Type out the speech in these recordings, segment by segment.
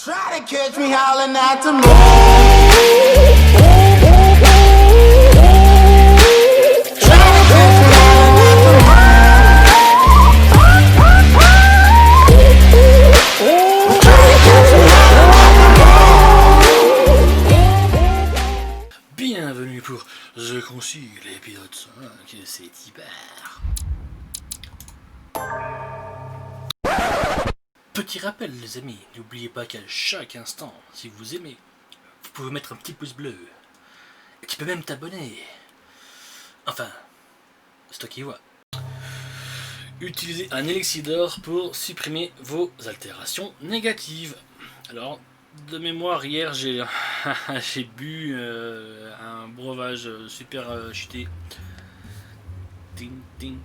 Try to catch me howling at the moon. Try to catch me howling at the moon. Try to catch me howling at the moon. Bienvenue pour The Consul, l'épisode 5, c'est hyper. Petit rappel les amis, n'oubliez pas qu'à chaque instant, si vous aimez, vous pouvez mettre un petit pouce bleu. Et tu peux même t'abonner. Enfin, c'est toi qui vois. Utilisez un élixir d'or pour supprimer vos altérations négatives. Alors, de mémoire, hier j'ai bu un breuvage super chuté. Ding, ding.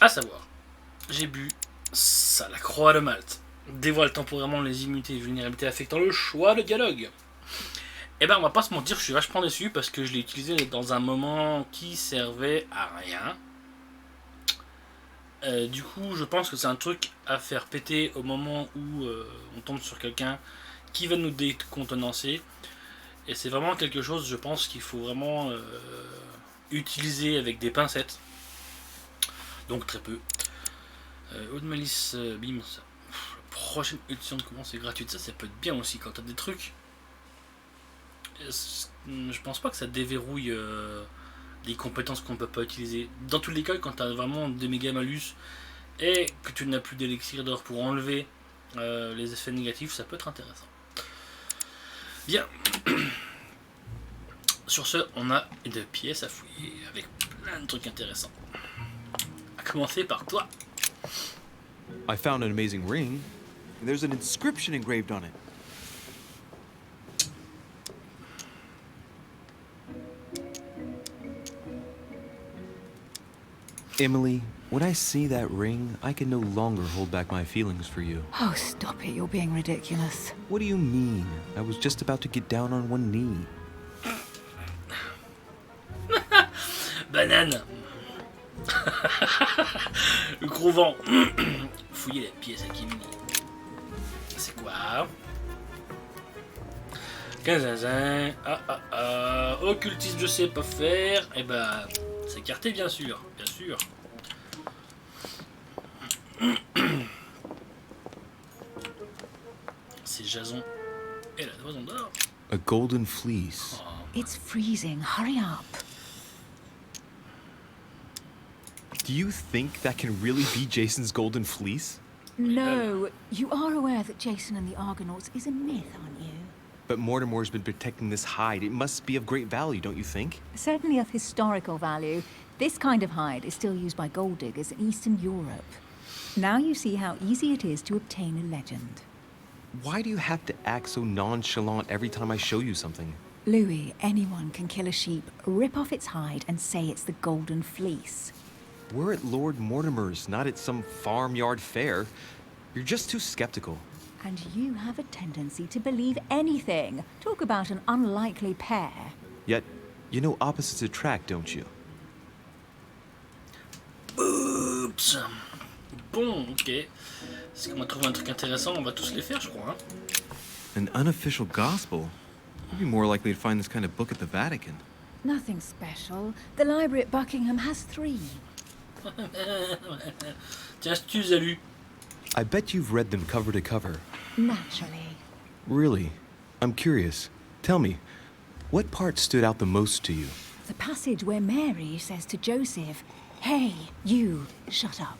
À savoir, j'ai bu ça, la croix de Malte. Dévoile temporairement les immunités et vulnérabilités affectant le choix de dialogue. Et ben on va pas se mentir, je suis vachement déçu parce que je l'ai utilisé dans un moment qui servait à rien. Du coup je pense que c'est un truc à faire péter au moment où on tombe sur quelqu'un qui va nous décontenancer. Et c'est vraiment quelque chose, je pense, qu'il faut vraiment utiliser avec des pincettes. Donc très peu. Eau de malice, bim, ça. La prochaine édition de comment c'est gratuite, ça peut être bien aussi quand t'as des trucs. Je pense pas que ça déverrouille des compétences qu'on peut pas utiliser. Dans tous les cas, quand t'as vraiment des méga malus et que tu n'as plus d'élixir d'or pour enlever les effets négatifs, ça peut être intéressant. Bien. Sur ce, on a des pièces à fouiller avec plein de trucs intéressants. À commencer par toi. I found an amazing ring, and there's an inscription engraved on it. Emily, when I see that ring, I can no longer hold back my feelings for you. Oh, stop it. You're being ridiculous. What do you mean? I was just about to get down on one knee. Banane. Le gros vent. Fouiller la pièce à Kimini. C'est quoi? 15 occultisme je sais pas faire. Et ben c'est écarté bien sûr. Bien sûr. C'est Jason et la toison d'or. A golden fleece. Oh. It's freezing. Hurry up. Do you think that can really be Jason's golden fleece? No. You are aware that Jason and the Argonauts is a myth, aren't you? But Mortimer's been protecting this hide. It must be of great value, don't you think? Certainly of historical value. This kind of hide is still used by gold diggers in Eastern Europe. Now you see how easy it is to obtain a legend. Why do you have to act so nonchalant every time I show you something? Louis, anyone can kill a sheep, rip off its hide, and say it's the golden fleece. We're at Lord Mortimer's, not at some farmyard fair. You're just too skeptical. And you have a tendency to believe anything. Talk about an unlikely pair. Yet, you know opposites attract, don't you? Oups. Bon, ok. Est-ce qu'on va trouver un truc intéressant? On va tous les faire, je crois. Hein? An unofficial gospel? You'd be more likely to find this kind of book at the Vatican. Nothing special. The library at Buckingham has 3. Tiens, si tu les as lus. I bet you've read them cover to cover. Naturally. Really? I'm curious. Tell me, what part stood out the most to you? The passage where Mary says to Joseph, "Hey, you, shut up."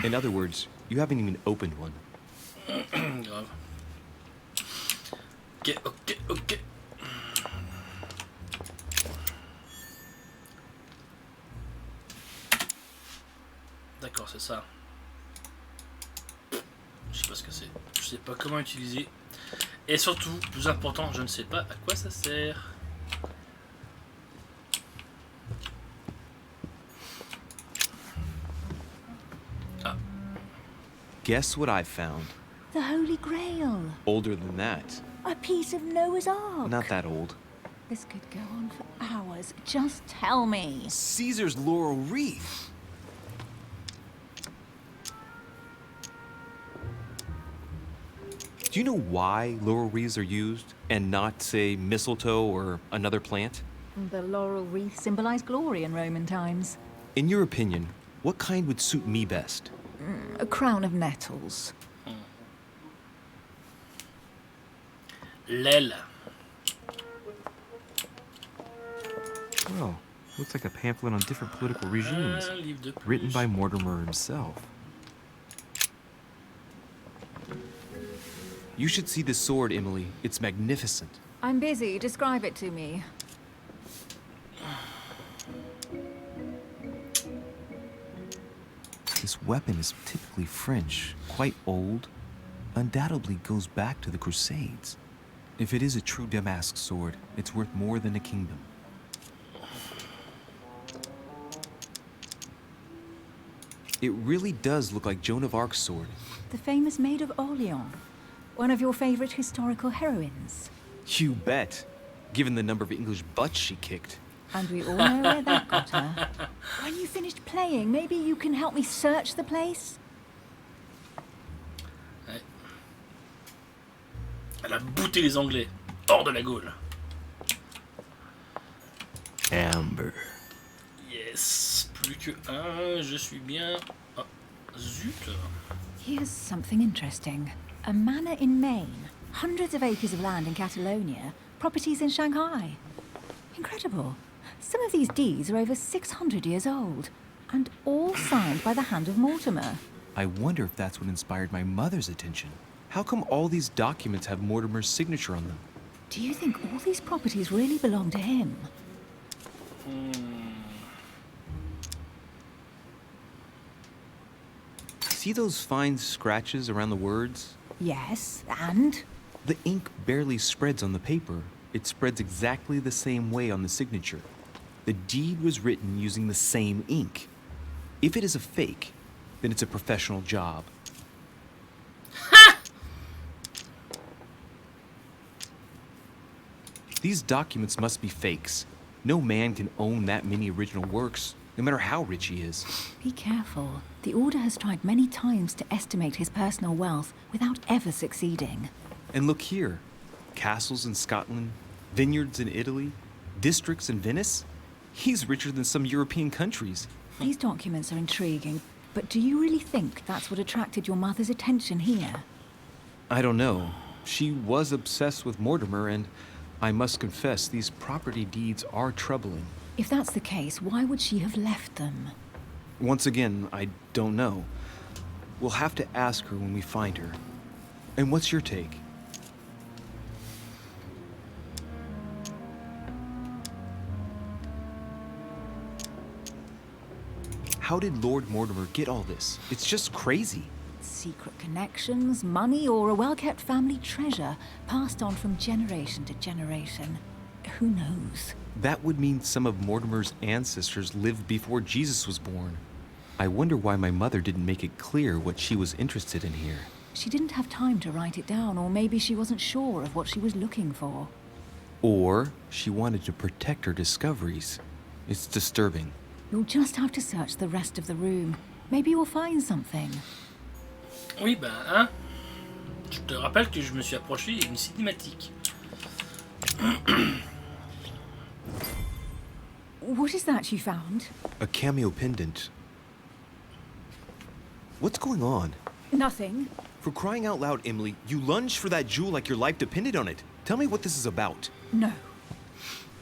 In other words, you haven't even opened one. Grave. Ok. D'accord, c'est ça. Je sais pas ce que c'est. Je sais pas comment utiliser. Et surtout, plus important, je ne sais pas à quoi ça sert. Ah. Guess what I found? The Holy Grail. Older than that. A piece of Noah's Ark. Not that old. This could go on for hours. Just tell me. Caesar's laurel wreath. Do you know why laurel wreaths are used and not, say, mistletoe or another plant? The laurel wreath symbolized glory in Roman times. In your opinion, what kind would suit me best? A crown of nettles. L'aile. Well, looks like a pamphlet on different political regimes, Un livre de plus. written by Mortimer himself. You should see this sword, Emily. It's magnificent. I'm busy. Describe it to me. This weapon is typically French, quite old, undoubtedly goes back to the Crusades. If it is a true Damask sword, it's worth more than a kingdom. It really does look like Joan of Arc's sword. The famous Maid of Oullaallaaa. One of your favorite historical heroines. You bet, given the number of English butts she kicked. And we all know where that got her. When you finished playing, maybe you can help me search the place? Ouais. Elle a bouté les Anglais hors de la Gaule. Amber. Yes, plus que un, je suis bien. Ah, zut. Here's something interesting. A manor in Maine, hundreds of acres of land in Catalonia, properties in Shanghai. Incredible. Some of these deeds are over 600 years old, and all signed by the hand of Mortimer. I wonder if that's what inspired my mother's attention. How come all these documents have Mortimer's signature on them? Do you think all these properties really belong to him? See those fine scratches around the words? Yes, and? The ink barely spreads on the paper. It spreads exactly the same way on the signature. The deed was written using the same ink. If it is a fake, then it's a professional job. These documents must be fakes. No man can own that many original works, no matter how rich he is. Be careful. The Order has tried many times to estimate his personal wealth without ever succeeding. And look here. Castles in Scotland, vineyards in Italy, districts in Venice. He's richer than some European countries. These documents are intriguing, but do you really think that's what attracted your mother's attention here? I don't know. She was obsessed with Mortimer, and I must confess, these property deeds are troubling. If that's the case, why would she have left them? Once again, I don't know. We'll have to ask her when we find her. And what's your take? How did Lord Mortimer get all this? It's just crazy. Secret connections, money, or a well-kept family treasure passed on from generation to generation. Who knows? That would mean some of Mortimer's ancestors lived before Jesus was born. I wonder why my mother didn't make it clear what she was interested in here. She didn't have time to write it down, or maybe she wasn't sure of what she was looking for. Or she wanted to protect her discoveries. It's disturbing. You'll just have to search the rest of the room. Maybe you'll find something. Oui, ben, hein. Je te rappelle que je me suis approché d'une cinématique. What is that you found? A cameo pendant. What's going on? Nothing. For crying out loud, Emily, you lunged for that jewel like your life depended on it. Tell me what this is about. No.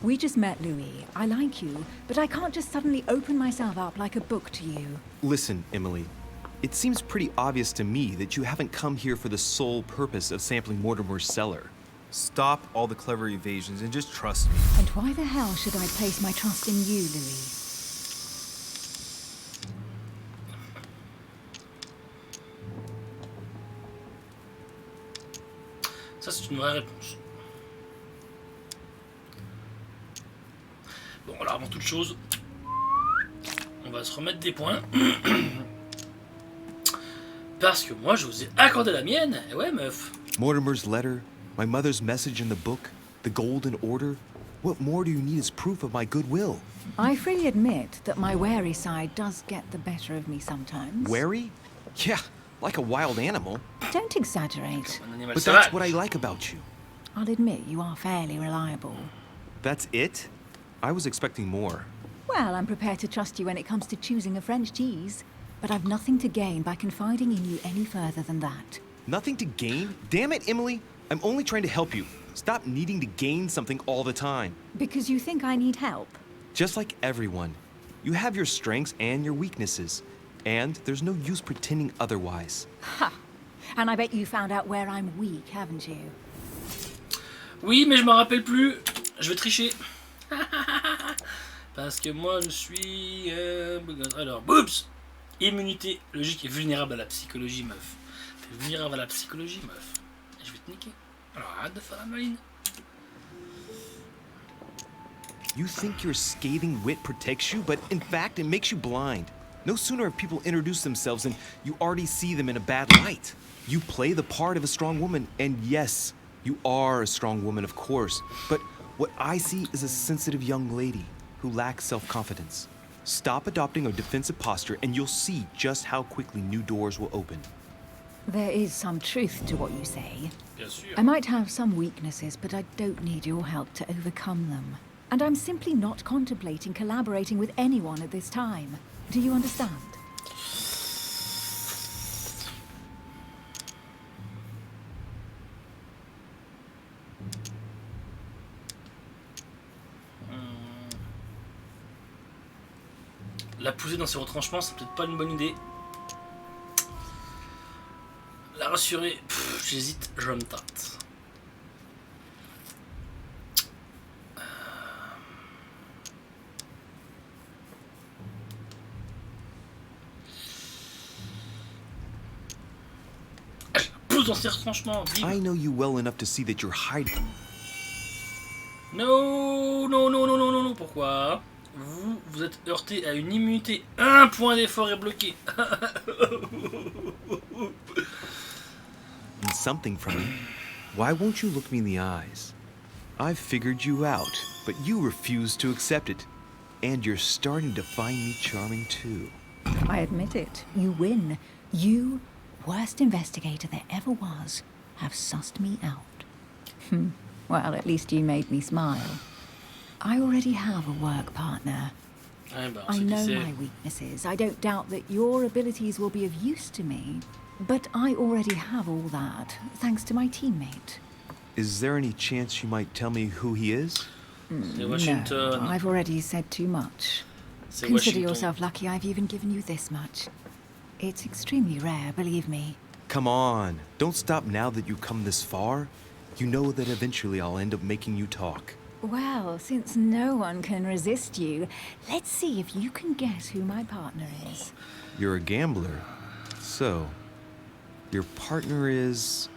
We just met, Louis. I like you, but I can't just suddenly open myself up like a book to you. Listen, Emily. It seems pretty obvious to me that you haven't come here for the sole purpose of sampling Mortimer's cellar. Stop all the clever evasions and just trust me. And why the hell should I place my trust in you, Louis? Ça, c'est une vraie réponse. Bon, alors avant toute chose, on va se remettre des points. Parce que moi, je vous ai accordé la mienne. Et ouais, meuf. Mortimer's letter, my mother's message in the book, the Golden Order. What more do you need as proof of my goodwill? I freely admit that my wary side does get the better of me sometimes. Wary? Yeah, Like a wild animal. Don't exaggerate. Un animal But sauvage. that's what I like about you. I'll admit you are fairly reliable. That's it? I was expecting more. Well, I'm prepared to trust you when it comes to choosing a French cheese. But I've nothing to gain by confiding in you any further than that. Nothing to gain? Damn it, Emily. I'm only trying to help you. Stop needing to gain something all the time. Because you think I need help? Just like everyone. You have your strengths and your weaknesses. And there's no use pretending otherwise. Ha! And I bet you found out where I'm weak, haven't you? Oui, mais je me rappelle plus. Je vais tricher. Parce que moi, je suis... Alors, boops. Immunité logique et vulnérable à la psychologie, meuf. T'es vulnérable à la psychologie, meuf. Et je vais te niquer. Alors, arrête de faire la maline. You think your scathing wit protects you, but in fact, it makes you blind. No sooner have people introduced themselves than you already see them in a bad light. You play the part of a strong woman, and yes, you are a strong woman, of course. But what I see is a sensitive young lady who lacks self-confidence. Stop adopting a defensive posture, and you'll see just how quickly new doors will open. There is some truth to what you say. Bien sûr. I might have some weaknesses, but I don't need your help to overcome them. And I'm simply not contemplating collaborating with anyone at this time. Do you understand? La pousser dans ses retranchements, c'est peut-être pas une bonne idée. La rassurer, j'hésite, je me tâte. Pousse dans ses retranchements, vive. I know you well enough to see that you're hiding. Non, non, non, non, non, non, non, pourquoi? Vous êtes heurté à une immunité. Un point d'effort est bloqué. And something from me. Why won't you look me in the eyes? I've figured you out, but you refuse to accept it. And you're starting to find me charming too. I admit it. You win. You, worst investigator there ever was, have sussed me out. Well, at least you made me smile. I already have a work partner. Ouais, bah, I on know sait qui my weaknesses. I don't doubt that your abilities will be of use to me. But I already have all that, thanks to my teammate. Is there any chance you might tell me who he is? c'est Washington. No, I've already said too much. C'est Consider Washington. yourself lucky I've even given you this much. It's extremely rare, believe me. Come on, don't stop now that you've come this far. You know that eventually I'll end up making you talk. Well, since no one can resist you, let's see if you can guess who my partner is. You're a gambler. So, your partner is...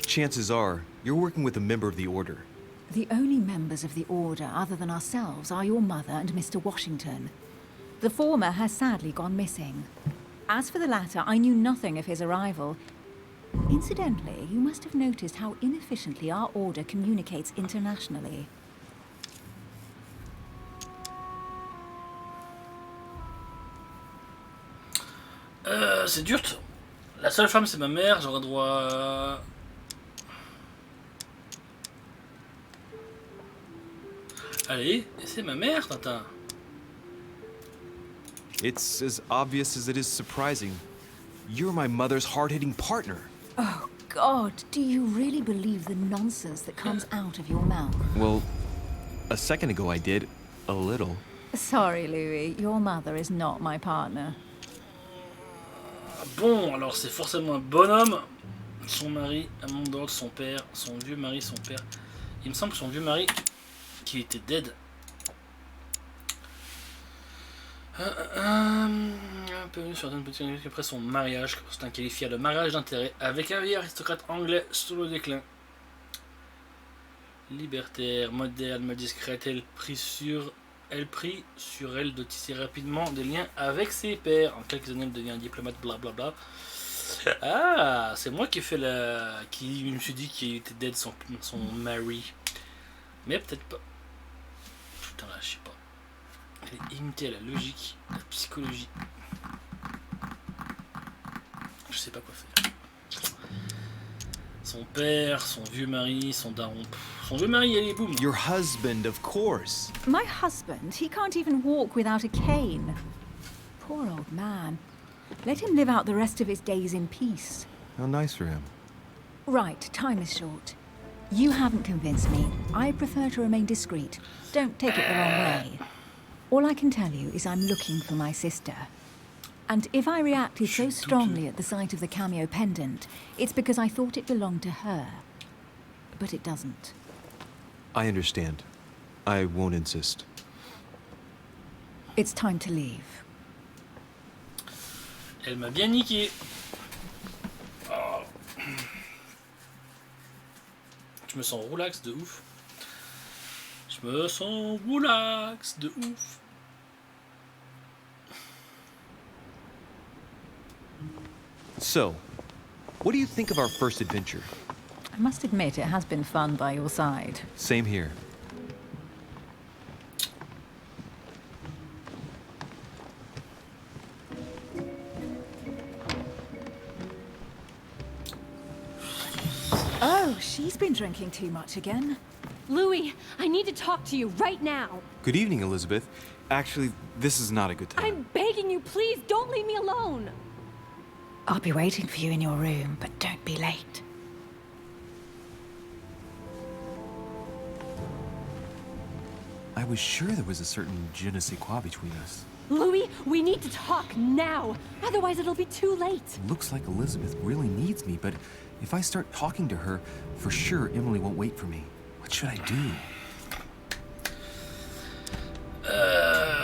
Chances are, you're working with a member of the Order. The only members of the Order other than ourselves are your mother and Mr. Washington. The former has sadly gone missing. As for the latter, I knew nothing of his arrival. Incidentally, you must have noticed how inefficiently our Order communicates internationally. C'est dur. La seule femme, c'est ma mère. J'aurais droit à... Allez, et c'est ma mère, Tintin. It's as obvious as it is surprising. You're my mother's hard-hitting partner. Oh, God, do you really believe the nonsense that comes out of your mouth? Well, a second ago I did. A little. Sorry, Louis, your mother is not my partner. Bon, alors c'est forcément un bonhomme. Son mari, Amandor, son père, son vieux mari, son père. Il me semble que son vieux mari, qui était dead. Un peu sur une petite minute après son mariage, c'est un qualifié de mariage d'intérêt avec un vieil aristocrate anglais sur le déclin. Libertaire, moderne, mais discrète, elle prit sur elle de tisser rapidement des liens avec ses pairs. En quelques années, elle devient un diplomate, blablabla. Ah, c'est moi qui ai fait la... qui me suis dit qu'il était dead son mari. Mais peut-être pas. Putain là, je sais pas. Elle est imitée à la logique, à la psychologie. Je sais pas quoi faire. Son père, son vieux mari, son daron. Son vieux mari, allez, boum. Your husband, of course. My husband, he can't even walk without a cane. Poor old man. Let him live out the rest of his days in peace. How nice for him. Right, time is short. You haven't convinced me. I prefer to remain discreet. Don't take it the wrong way. All I can tell you is I'm looking for my sister. And if I reacted so strongly at the sight of the cameo pendant, it's because I thought it belonged to her. But it doesn't. I understand. I won't insist. It's time to leave. Elle m'a bien niqué. Oh. Je me sens relax de ouf. Je me sens relax de ouf. So, what do you think of our first adventure? I must admit, it has been fun by your side. Same here. Oh, she's been drinking too much again. Louis, I need to talk to you right now. Good evening, Elizabeth. Actually, this is not a good time. I'm begging you, please don't leave me alone. I'll be waiting for you in your room, but don't be late. I was sure there was a certain je ne sais quoi between us. Louis, we need to talk now. Otherwise it'll be too late. Looks like Elizabeth really needs me, but if I start talking to her, for sure Emily won't wait for me. What should I do?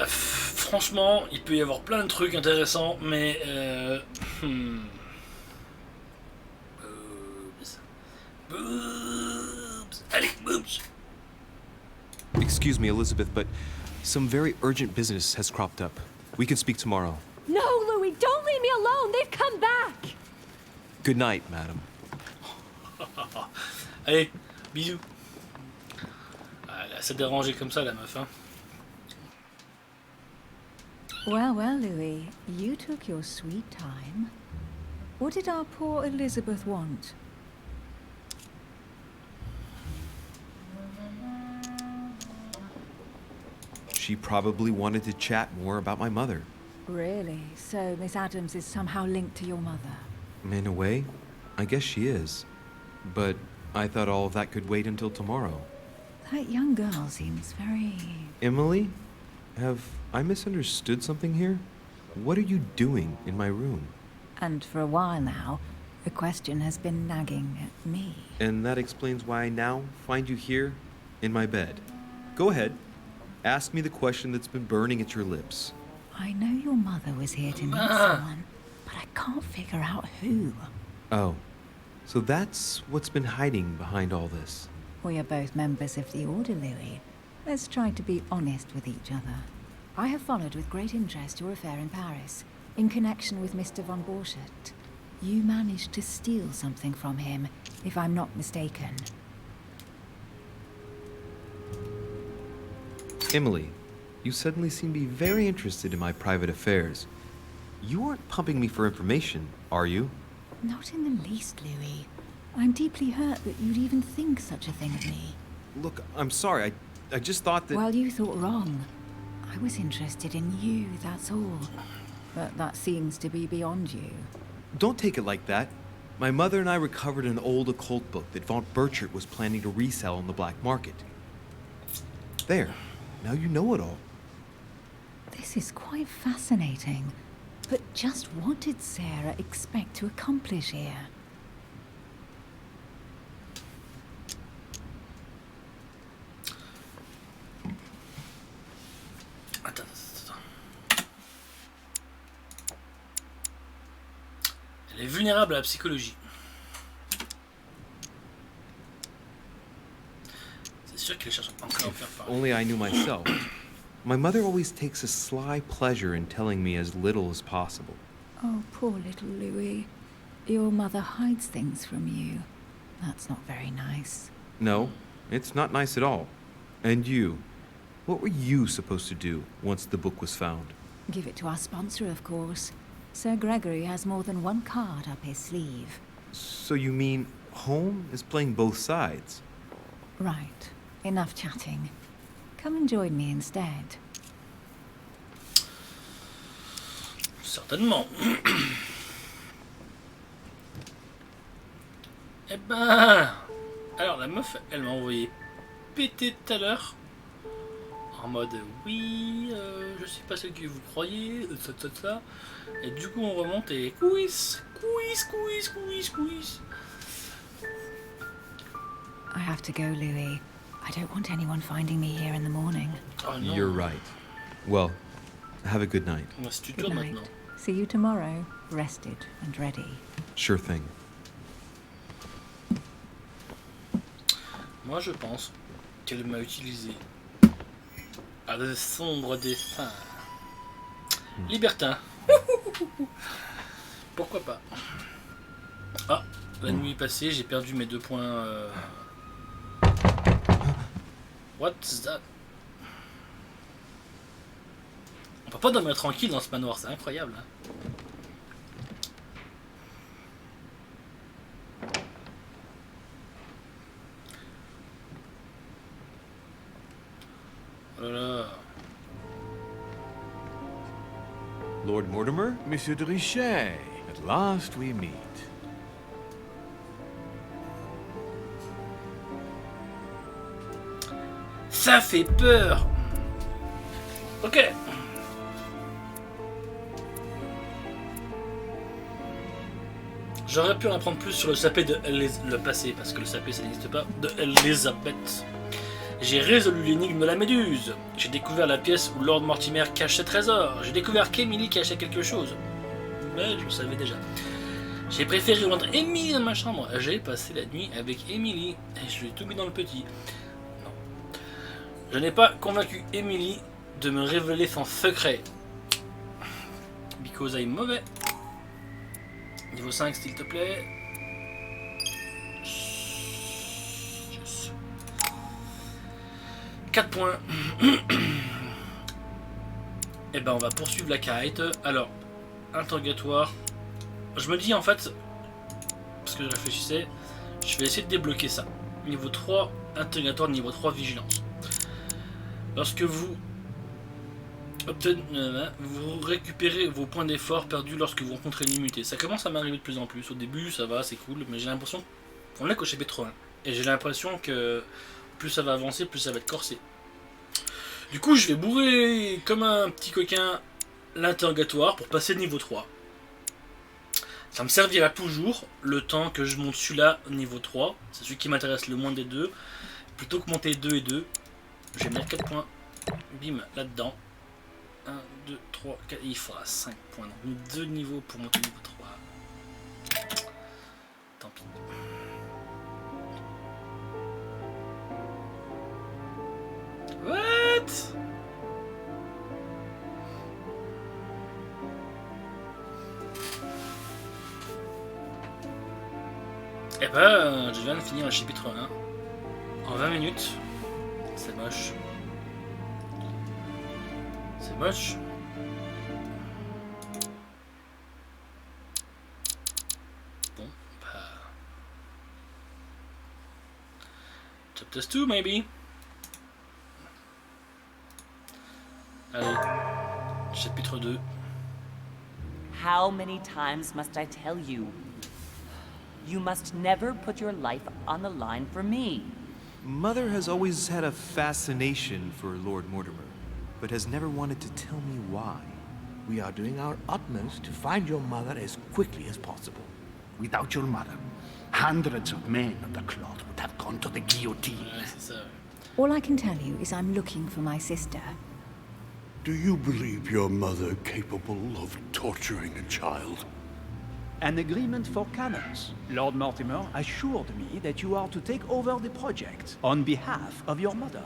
Franchement, il peut y avoir plein de trucs intéressants, mais boobs. Boobs. Allez, boobs. Excuse me, Elizabeth, but some very urgent business has cropped up. We can speak tomorrow. No, Louis, don't leave me alone. They've come back. Good night, madam. Allez, bisous. Ah, elle a assez dérangé comme ça, la meuf, hein. Well, well, Louis, you took your sweet time. What did our poor Elizabeth want? She probably wanted to chat more about my mother. Really? So Miss Adams is somehow linked to your mother? In a way, I guess she is. But I thought all of that could wait until tomorrow. That young girl seems very... Emily? Have I misunderstood something here? What are you doing in my room? And for a while now, the question has been nagging at me. And that explains why I now find you here, in my bed. Go ahead. Ask me the question that's been burning at your lips. I know your mother was here to meet someone, but I can't figure out who. Oh, so that's what's been hiding behind all this. We are both members of the Order, Louis. Let's try to be honest with each other. I have followed with great interest your affair in Paris, in connection with Mr. von Borchardt. You managed to steal something from him, if I'm not mistaken. Emily, you suddenly seem to be very interested in my private affairs. You aren't pumping me for information, are you? Not in the least, Louis. I'm deeply hurt that you'd even think such a thing of me. Look, I'm sorry. I just thought that... Well, you thought wrong. I was interested in you, that's all. But that seems to be beyond you. Don't take it like that. My mother and I recovered an old occult book that von Borchardt was planning to resell on the black market. There. Now you know it all. This is quite fascinating. But just what did Sarah expect to accomplish here? Attends. Elle est vulnérable à la psychologie. C'est sûr qu'elle cherche encore à faire parler. Only I knew myself. My mother always takes a sly pleasure in telling me as little as possible. Oh, poor little Louis. Your mother hides things from you. That's not very nice. No, it's not nice at all. And you? What were you supposed to do once the book was found? Give it to our sponsor, of course. Sir Gregory has more than one card up his sleeve. So you mean home is playing both sides? Right. Enough chatting. Come and join me instead. Certainement. Eh ben... Alors la meuf, elle m'a envoyé péter tout à l'heure. En mode, oui, je suis pas celle que vous croyez, ça. Et du coup on remonte et quiz. I have to go, Louis. I don't want anyone finding me here in the morning. Oh non. You're right. Well, have a good night. On va se Good tutoie night. maintenant. See you tomorrow, rested and ready. Sure thing. Moi je pense qu'elle m'a utilisé à de sombres desseins. Libertin. Pourquoi pas. Ah, la nuit est passée, j'ai perdu mes 2 points. What's that? On peut pas dormir tranquille dans ce manoir, c'est incroyable. Hein. Oh là là. Lord Mortimer? Monsieur de Richet, at last we meet. Ça fait peur. Ok. J'aurais pu en apprendre plus sur le sapé de le passé, parce que le sapé ça n'existe pas, de Elizabeth. J'ai résolu l'énigme de la méduse. J'ai découvert la pièce où Lord Mortimer cache ses trésors. J'ai découvert qu'Emily cachait quelque chose. Mais je le savais déjà. J'ai préféré rendre Emily dans ma chambre. J'ai passé la nuit avec Emily et je lui ai tout mis dans le petit. Non. Je n'ai pas convaincu Emily de me révéler son secret. Because I'm mauvais. Niveau 5 s'il te plaît. 4 points. Et ben on va poursuivre la quête. Alors, interrogatoire. Je me dis en fait, parce que je réfléchissais, je vais essayer de débloquer ça. Niveau 3, interrogatoire, niveau 3, vigilance. Lorsque vous vous récupérez vos points d'effort perdus lorsque vous rencontrez une immunité. Ça commence à m'arriver de plus en plus. Au début, ça va, c'est cool, mais j'ai l'impression qu'on est qu'au chapitre 1. Et j'ai l'impression que plus ça va avancer, plus ça va être corsé. Du coup, je vais bourrer comme un petit coquin l'interrogatoire pour passer niveau 3. Ça me servira toujours le temps que je monte celui-là niveau 3. C'est celui qui m'intéresse le moins des deux. Plutôt que monter 2 et 2, je vais mettre 4 points. Bim, là-dedans. 1, 2, 3, 4. Il faudra 5 points. Donc 2 niveaux pour monter niveau 3. Tant pis. What? Eh ben, je viens de finir le chapitre 1 en 20 minutes. C'est moche. C'est moche. Bon, bah... Chapter 2, maybe. Allez, chapitre 2. How many times must I tell you? You must never put your life on the line for me. Mother has always had a fascination for Lord Mortimer, but has never wanted to tell me why. We are doing our utmost to find your mother as quickly as possible. Without your mother, hundreds of men of the cloth would have gone to the guillotine. Ouais, c'est ça. All I can tell you is I'm looking for my sister. Do you believe your mother capable of torturing a child? An agreement for cannons. Lord Mortimer assured me that you are to take over the project on behalf of your mother.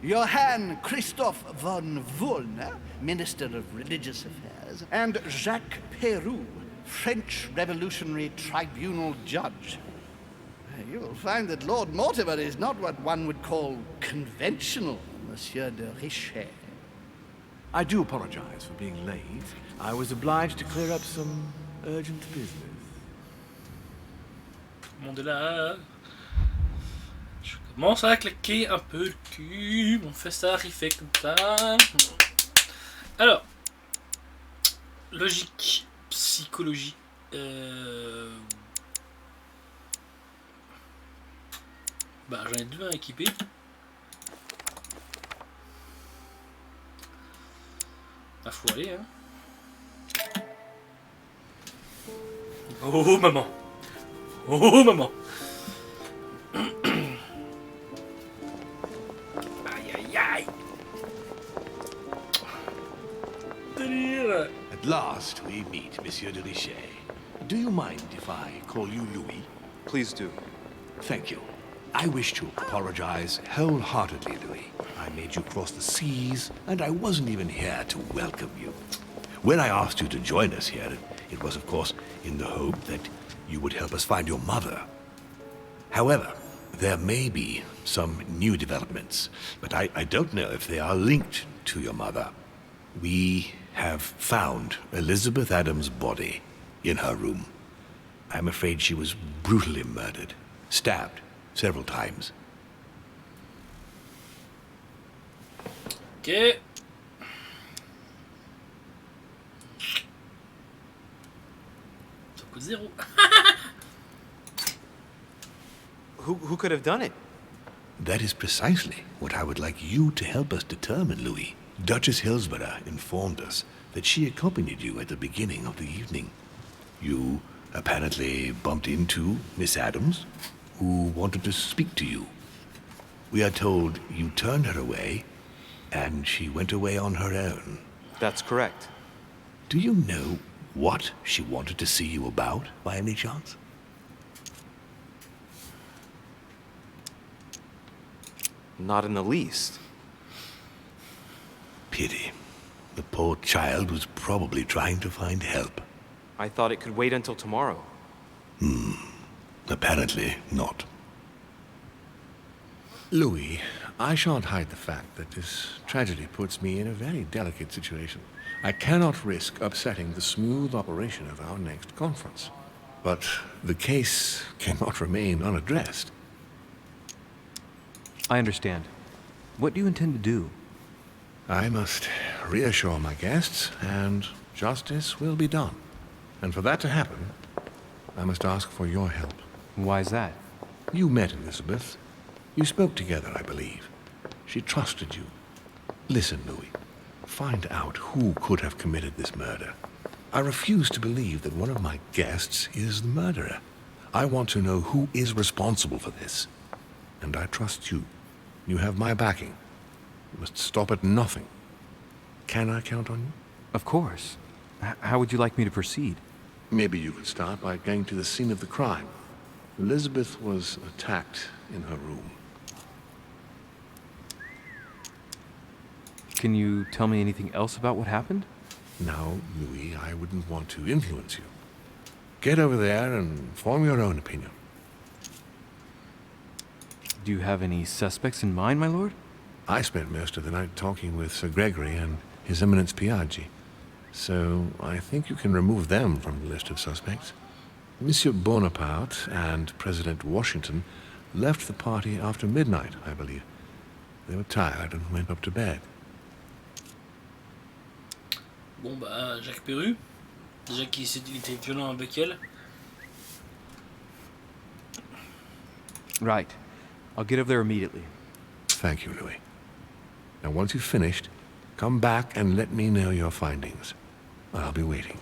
Johann Christoph von Wollner, Minister of Religious Affairs, and Jacques Peroux, French Revolutionary Tribunal Judge. You will find that Lord Mortimer is not what one would call conventional, Monsieur de Richet. I do apologize for being late. I was obliged to clear up some urgent business. Tout le monde est là. Je commence à claquer un peu le cul. Mon fessard il fait comme ça. Alors, logique, psychologie. Bah, j'en ai deux à équiper. Ah, faut aller, hein. Oh maman. Oh maman. Aïe aïe aïe. Délire. At last we meet, Monsieur de Richet. Do you mind if I call you Louis? Please do. Thank you. I wish to apologize wholeheartedly, Louis. I made you cross the seas, and I wasn't even here to welcome you. When I asked you to join us here, it was, of course, in the hope that you would help us find your mother. However, there may be some new developments, but I don't know if they are linked to your mother. We have found Elizabeth Adams' body in her room. I'm afraid she was brutally murdered, stabbed several times. Ok. Ça coûte 0. Who could have done it? That is precisely what I would like you to help us determine, Louis. Duchess Hillsborough informed us that she accompanied you at the beginning of the evening. You apparently bumped into Miss Adams, who wanted to speak to you. We are told you turned her away, and she went away on her own. That's correct. Do you know what she wanted to see you about, by any chance? Not in the least. Pity. The poor child was probably trying to find help. I thought it could wait until tomorrow. Apparently not. Louis, I shan't hide the fact that this tragedy puts me in a very delicate situation. I cannot risk upsetting the smooth operation of our next conference. But the case cannot remain unaddressed. I understand. What do you intend to do? I must reassure my guests, and justice will be done. And for that to happen, I must ask for your help. Why is that? You met Elizabeth. You spoke together, I believe. She trusted you. Listen, Louis. Find out who could have committed this murder. I refuse to believe that one of my guests is the murderer. I want to know who is responsible for this. And I trust you. You have my backing. You must stop at nothing. Can I count on you? Of course. How would you like me to proceed? Maybe you could start by going to the scene of the crime. Elizabeth was attacked in her room. Can you tell me anything else about what happened? Now, Louis, I wouldn't want to influence you. Get over there and form your own opinion. Do you have any suspects in mind, my lord? I spent most of the night talking with Sir Gregory and His Eminence Piaggi, so I think you can remove them from the list of suspects. Monsieur Bonaparte and President Washington left the party after midnight, I believe. They were tired and went up to bed. Bon bah Jacques Perru, déjà qu'il était violent avec elle. Right. I'll get over there immediately. Thank you, Louis. Now, once you've finished, come back and let me know your findings. I'll be waiting.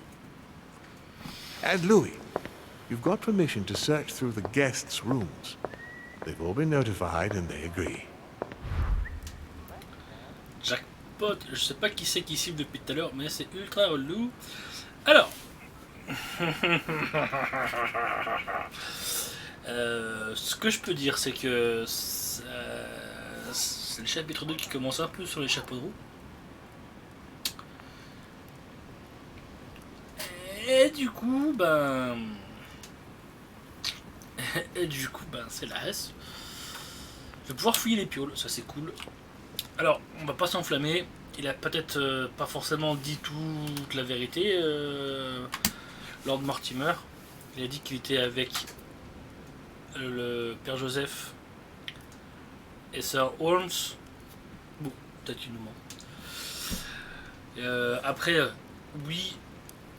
And Louis, you've got permission to search through the guests' rooms. They've all been notified and they agree. Jackpot, je sais pas qui c'est qui siffle depuis tout à l'heure, mais c'est ultra relou. Alors. Ce que je peux dire, c'est que c'est le chapitre 2 qui commence un peu sur les chapeaux de roue. Et du coup, ben... Et du coup, ben, c'est la S. Je vais pouvoir fouiller les pioles, ça c'est cool. Alors, on va pas s'enflammer. Il a peut-être pas forcément dit toute la vérité, Lord Mortimer. Il a dit qu'il était avec le père Joseph et Sir Holmes. Bon, peut-être qu'il nous ment. Après, oui,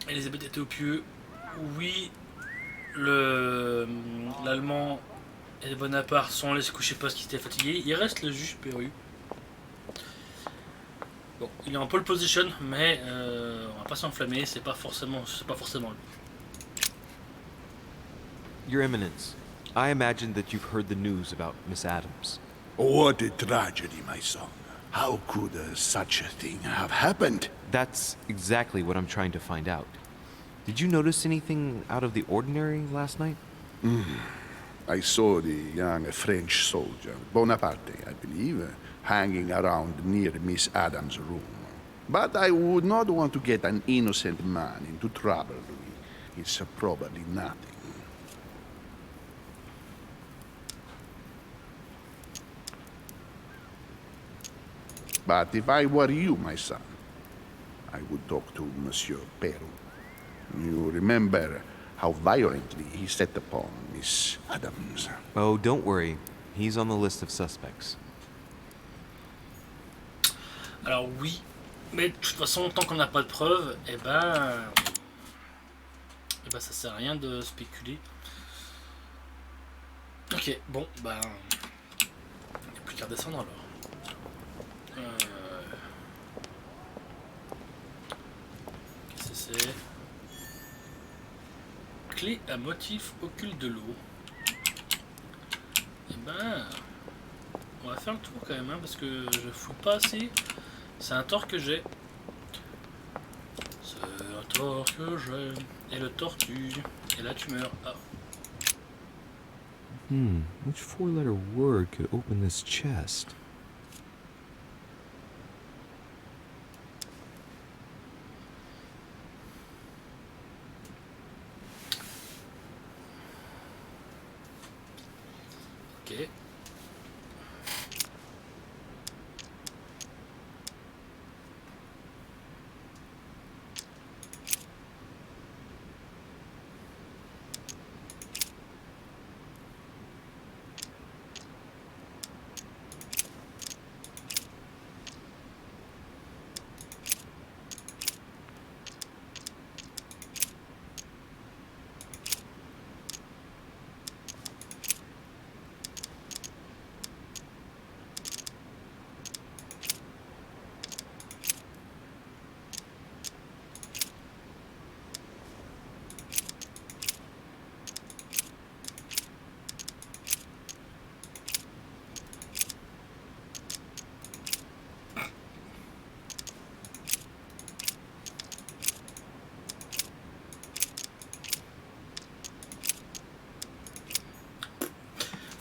Elisabeth était au pieu. Oui, l'Allemand et Bonaparte sont allés se coucher parce qu'ils étaient fatigués. Il reste le juge Perru. Bon, il est en pole position, mais on va pas s'enflammer. C'est pas forcément lui. Your Eminence, I imagine that you've heard the news about Miss Adams. What a tragedy, my son. How could such a thing have happened? That's exactly what I'm trying to find out. Did you notice anything out of the ordinary last night? I saw the young French soldier, Bonaparte, I believe, hanging around near Miss Adams' room. But I would not want to get an innocent man into trouble, Louis. It's probably nothing. But if I were you, my son, I would talk to Monsieur Peru. You remember how violently he set upon Miss Adams. Oh, don't worry. He's on the list of suspects. Alors oui, mais de toute façon, tant qu'on n'a pas de preuves, eh ben, ça sert à rien de spéculer. Ok, bon, ben, il n'y a plus qu'à redescendre alors. Qu'est-ce que c'est? Clé à motif occulte de l'eau. Et ben, on va faire le tour quand même, hein, parce que je fous pas assez. C'est un tort que j'ai. C'est un tort que j'ai. Et le tortue. Et là tu meurs. Ah. Which four-letter word could open this chest? Ok.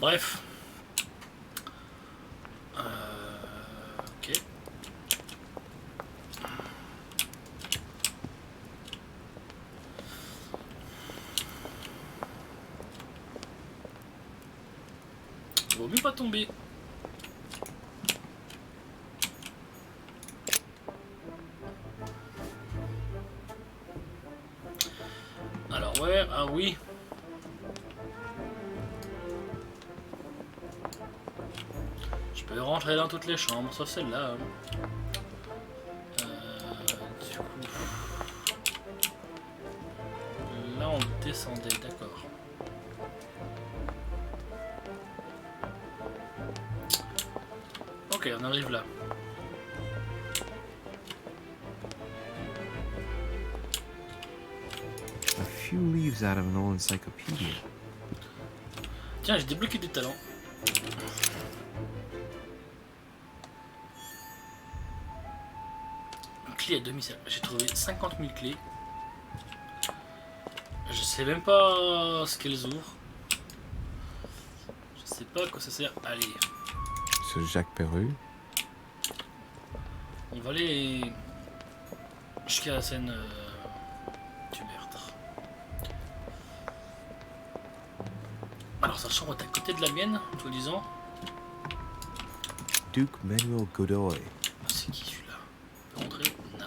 Bref. Ok. Vaut mieux pas tomber. Alors ouais, ah oui. Je peux rentrer dans toutes les chambres, sauf celle-là. Du coup... Là on descendait, d'accord. Ok, on arrive là. A few leaves out of an old encyclopedia. Tiens, j'ai débloqué des talents. Clé à demi-cercle. J'ai trouvé 50 000 clés. Je sais même pas ce qu'elles ouvrent. Je sais pas à quoi ça sert. Allez. Ce Jacques Perru. On va aller jusqu'à la scène du meurtre. Alors sa chambre est à côté de la mienne, toi disant. Duke Manuel Godoy. C'est qui celui-là? On peut entrer? Non.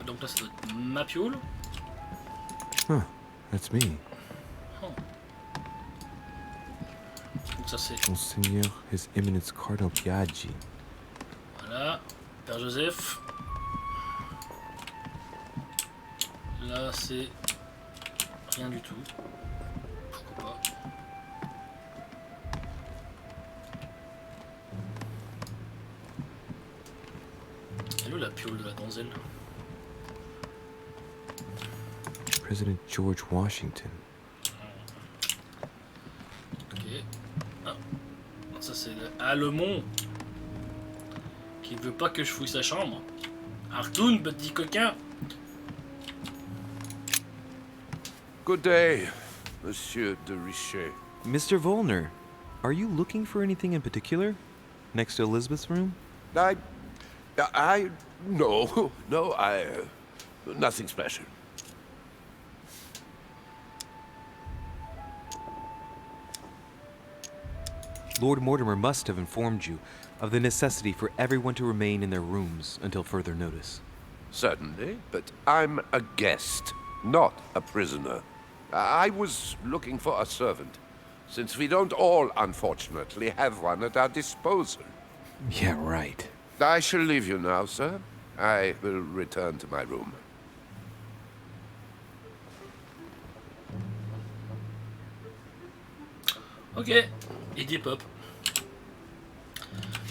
Donc là, ça doit être ma piole. Huh, that's me. Oh. Donc ça, c'est... Monseigneur His Eminence Cardinal Biaggi. Voilà. Père Joseph. Là, c'est... rien du tout. Pourquoi pas. Elle est où la piole de la donzelle? President George Washington. Ok. Ah. Ça c'est le Allemont qui veut pas que je fouille sa chambre. Artoun, petit coquin. Good day, Monsieur de Richet. Mr. Volner, are you looking for anything in particular? Next to Elizabeth's room? No, nothing special. Lord Mortimer must have informed you of the necessity for everyone to remain in their rooms until further notice. Certainly, but I'm a guest, not a prisoner. I was looking for a servant, since we don't all, unfortunately, have one at our disposal. Yeah, right. I shall leave you now, sir. I will return to my room. Ok, idée pop.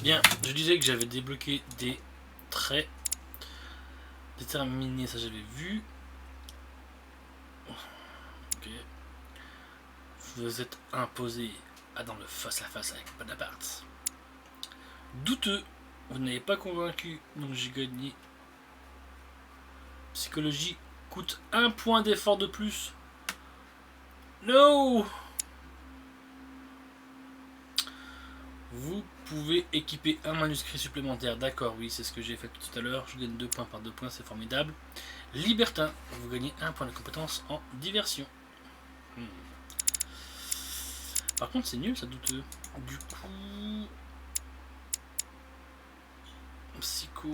Bien, je disais que j'avais débloqué des traits déterminés, ça j'avais vu. Ok. Vous êtes imposé à dans le face-à-face avec Bonaparte. Douteux, vous n'avez pas convaincu, donc j'ai gagné. Psychologie coûte 1 point d'effort de plus. No! Vous pouvez équiper un manuscrit supplémentaire. D'accord, oui, c'est ce que j'ai fait tout à l'heure. Je gagne 2 points par 2 points, c'est formidable. Libertin, vous gagnez 1 point de compétence en diversion. Par contre, c'est nul, ça douteux. Du coup... Psycho...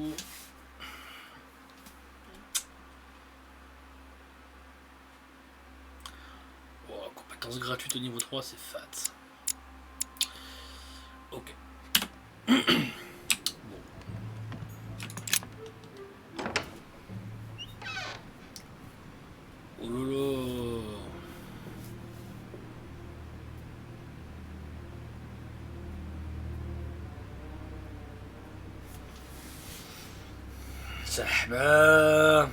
Oh, compétence gratuite au niveau 3, c'est fat. Ok. Oh là là. Sahba.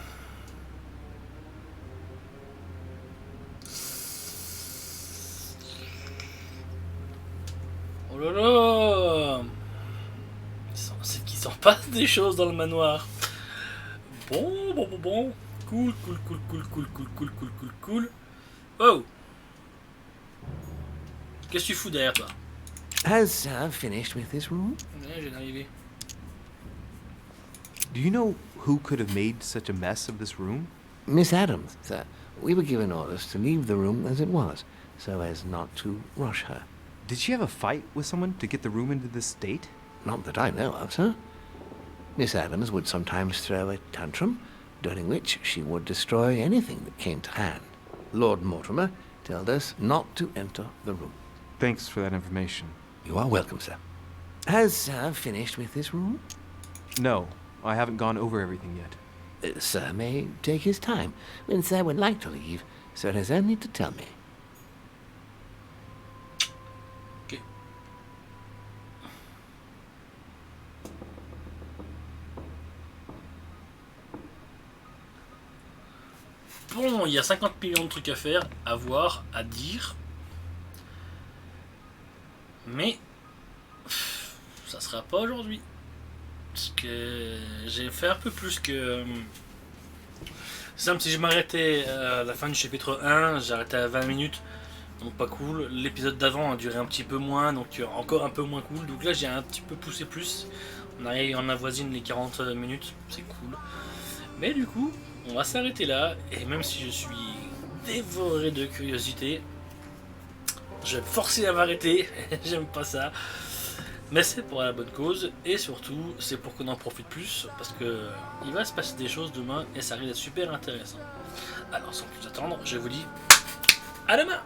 Oh là là. C'est qu'il s'en passe des choses dans le manoir. Bon. Cool. Oh. Qu'est-ce que tu fous derrière toi? Has Sir finished with this room? Ouais, j'ai arrivé. Do you know who could have made such a mess of this room? Miss Adams, sir. We were given orders to leave the room as it was, so as not to rush her. Did she have a fight with someone to get the room into this state? Not that I know of, sir. Miss Adams would sometimes throw a tantrum, during which she would destroy anything that came to hand. Lord Mortimer told us not to enter the room. Thanks for that information. You are welcome, sir. Has Sir finished with this room? No, I haven't gone over everything yet. Sir may take his time. When Sir would like to leave, Sir has only to tell me. Ok. Bon, il y a 50 millions de trucs à faire, à voir, à dire. Mais ça sera pas aujourd'hui. Parce que j'ai fait un peu plus que... C'est simple, si je m'arrêtais à la fin du chapitre 1, j'arrêtais à 20 minutes. Donc pas cool. L'épisode d'avant a duré un petit peu moins, donc encore un peu moins cool. Donc là j'ai un petit peu poussé plus. On avoisine les 40 minutes, c'est cool. Mais du coup, on va s'arrêter là. Et même si je suis dévoré de curiosité, je vais me forcer à m'arrêter. J'aime pas ça. Mais c'est pour la bonne cause. Et surtout, c'est pour qu'on en profite plus. Parce que il va se passer des choses demain. Et ça risque d'être super intéressant. Alors sans plus attendre, je vous dis à demain.